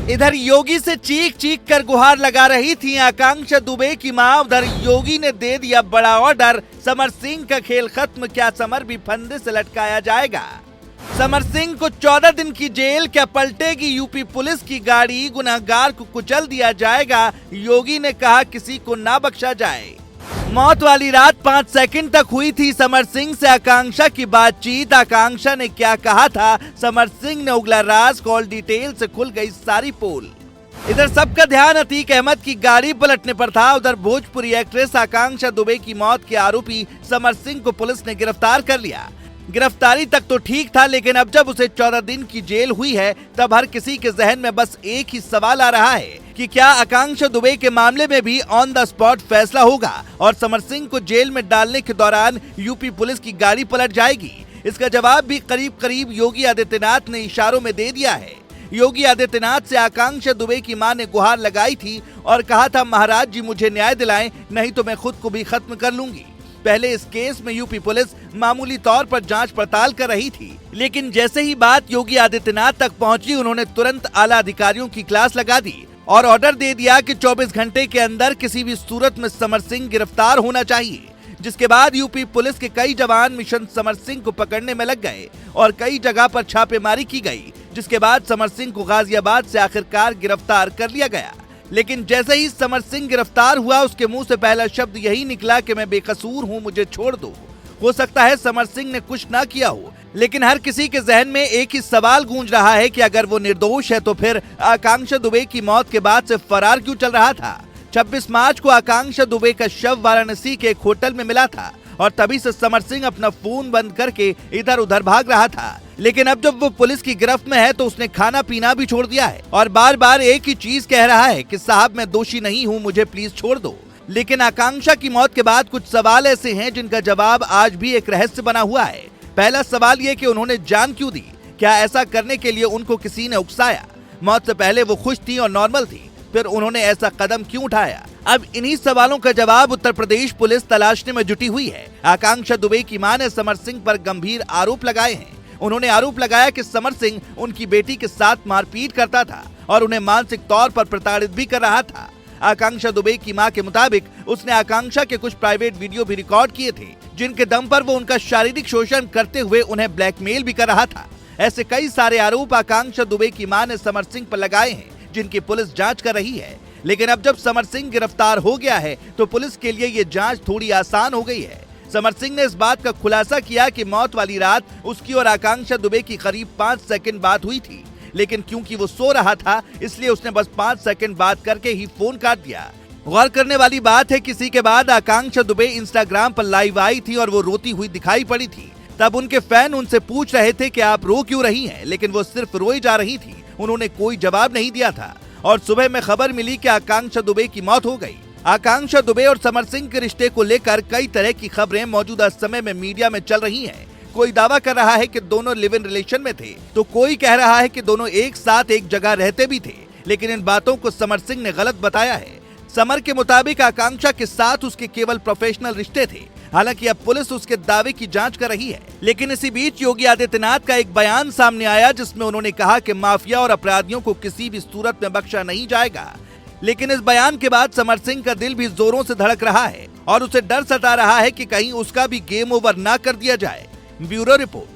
इधर योगी से चीख चीख कर गुहार लगा रही थी आकांक्षा दुबे की मां। उधर योगी ने दे दिया बड़ा ऑर्डर, समर सिंह का खेल खत्म, क्या समर भी फंदे से लटकाया जाएगा। समर सिंह को 14 दिन की जेल, क्या पलटेगी यूपी पुलिस की गाड़ी, गुनहगार को कुचल दिया जाएगा। योगी ने कहा किसी को ना बख्शा जाए। मौत वाली रात 5 सेकंड तक हुई थी समर सिंह से आकांक्षा की बातचीत। आकांक्षा ने क्या कहा था, समर सिंह ने उगला राज, कॉल डिटेल से खुल गई सारी पोल। इधर सबका ध्यान अतीक अहमद की गाड़ी पलटने पर था। उधर भोजपुरी एक्ट्रेस आकांक्षा दुबे की मौत के आरोपी समर सिंह को पुलिस ने गिरफ्तार कर लिया। गिरफ्तारी तक तो ठीक था, लेकिन अब जब उसे 14 दिन की जेल हुई है, तब हर किसी के जहन में बस एक ही सवाल आ रहा है कि क्या आकांक्षा दुबे के मामले में भी ऑन द स्पॉट फैसला होगा और समर सिंह को जेल में डालने के दौरान यूपी पुलिस की गाड़ी पलट जाएगी। इसका जवाब भी करीब करीब योगी आदित्यनाथ ने इशारों में दे दिया है। योगी आदित्यनाथ से आकांक्षा दुबे की मां ने गुहार लगाई थी और कहा था, महाराज जी मुझे न्याय दिलाएं, नहीं तो मैं खुद को भी खत्म कर लूंगी। पहले इस केस में यूपी पुलिस मामूली तौर पर जांच पड़ताल कर रही थी, लेकिन जैसे ही बात योगी आदित्यनाथ तक पहुंची, उन्होंने तुरंत आला अधिकारियों की क्लास लगा दी और ऑर्डर दे दिया कि 24 घंटे के अंदर किसी भी सूरत में समर सिंह गिरफ्तार होना चाहिए। जिसके बाद यूपी पुलिस के कई जवान मिशन समर सिंह को पकड़ने में लग गए और कई जगह पर छापेमारी की गई, जिसके बाद समर सिंह को गाजियाबाद से आखिरकार गिरफ्तार कर लिया गया। लेकिन जैसे ही समर सिंह गिरफ्तार हुआ, उसके मुंह से पहला शब्द यही निकला कि मैं बेकसूर हूं, मुझे छोड़ दो। हो सकता है समर सिंह ने कुछ ना किया हो, लेकिन हर किसी के जहन में एक ही सवाल गूंज रहा है कि अगर वो निर्दोष है तो फिर आकांक्षा दुबे की मौत के बाद से फरार क्यों चल रहा था। 26 मार्च को आकांक्षा दुबे का शव वाराणसी के एक होटल में मिला था और तभी से समर सिंह अपना फोन बंद करके इधर उधर भाग रहा था। लेकिन अब जब वो पुलिस की गिरफ्त में है तो उसने खाना पीना भी छोड़ दिया है और बार बार एक ही चीज कह रहा है कि साहब मैं दोषी नहीं हूँ, मुझे प्लीज छोड़ दो। लेकिन आकांक्षा की मौत के बाद कुछ सवाल ऐसे हैं जिनका जवाब आज भी एक रहस्य बना हुआ है। पहला सवाल ये कि उन्होंने जान क्यों दी, क्या ऐसा करने के लिए उनको किसी ने उकसाया। मौत से पहले वो खुश थी और नॉर्मल थी, फिर उन्होंने ऐसा कदम क्यों उठाया। अब इन्हीं सवालों का जवाब उत्तर प्रदेश पुलिस तलाशने में जुटी हुई है। आकांक्षा दुबे की मां ने समर सिंह पर गंभीर आरोप लगाए हैं। उन्होंने आरोप लगाया कि समर सिंह उनकी बेटी के साथ मारपीट करता था और उन्हें मानसिक तौर पर प्रताड़ित भी कर रहा था। आकांक्षा दुबे की मां के मुताबिक उसने आकांक्षा के कुछ प्राइवेट वीडियो भी रिकॉर्ड किए थे, जिनके दम पर वो उनका शारीरिक शोषण करते हुए उन्हें ब्लैकमेल भी कर रहा था। ऐसे कई सारे आरोप आकांक्षा दुबे की मां ने समर सिंह पर लगाए हैं, जिनकी पुलिस जांच कर रही है। लेकिन अब जब समर सिंह गिरफ्तार हो गया है तो पुलिस के लिए ये जांच थोड़ी आसान हो गई है। समर सिंह ने इस बात का खुलासा किया कि मौत वाली रात उसकी और आकांक्षा दुबे की करीब 5 सेकंड बात हुई थी, लेकिन क्योंकि वो सो रहा था इसलिए उसने बस 5 सेकंड बात करके ही फोन काट दिया। गौर करने वाली बात है, किसी के बाद आकांक्षा दुबे इंस्टाग्राम पर लाइव आई थी और वो रोती हुई दिखाई पड़ी थी। तब उनके फैन उनसे पूछ रहे थे कि आप रो क्यों रही हैं, लेकिन वो सिर्फ रोई जा रही थी। उन्होंने कोई जवाब नहीं दिया था और सुबह में खबर मिली कि आकांक्षा दुबे की मौत हो गई। आकांक्षा दुबे और समर सिंह के रिश्ते को लेकर कई तरह की खबरें मौजूदा समय में मीडिया में चल रही हैं। कोई दावा कर रहा है कि दोनों लिव इन रिलेशन में थे, तो कोई कह रहा है कि दोनों एक साथ एक जगह रहते भी थे, लेकिन इन बातों को समर सिंह ने गलत बताया है। समर के मुताबिक आकांक्षा के साथ उसके केवल प्रोफेशनल रिश्ते थे। हालांकि अब पुलिस उसके दावे की जांच कर रही है। लेकिन इसी बीच योगी आदित्यनाथ का एक बयान सामने आया, जिसमें उन्होंने कहा कि माफिया और अपराधियों को किसी भी सूरत में बख्शा नहीं जाएगा। लेकिन इस बयान के बाद समर सिंह का दिल भी जोरों से धड़क रहा है और उसे डर सता रहा है कि कहीं उसका भी गेम ओवर ना कर दिया जाए। Bureau report.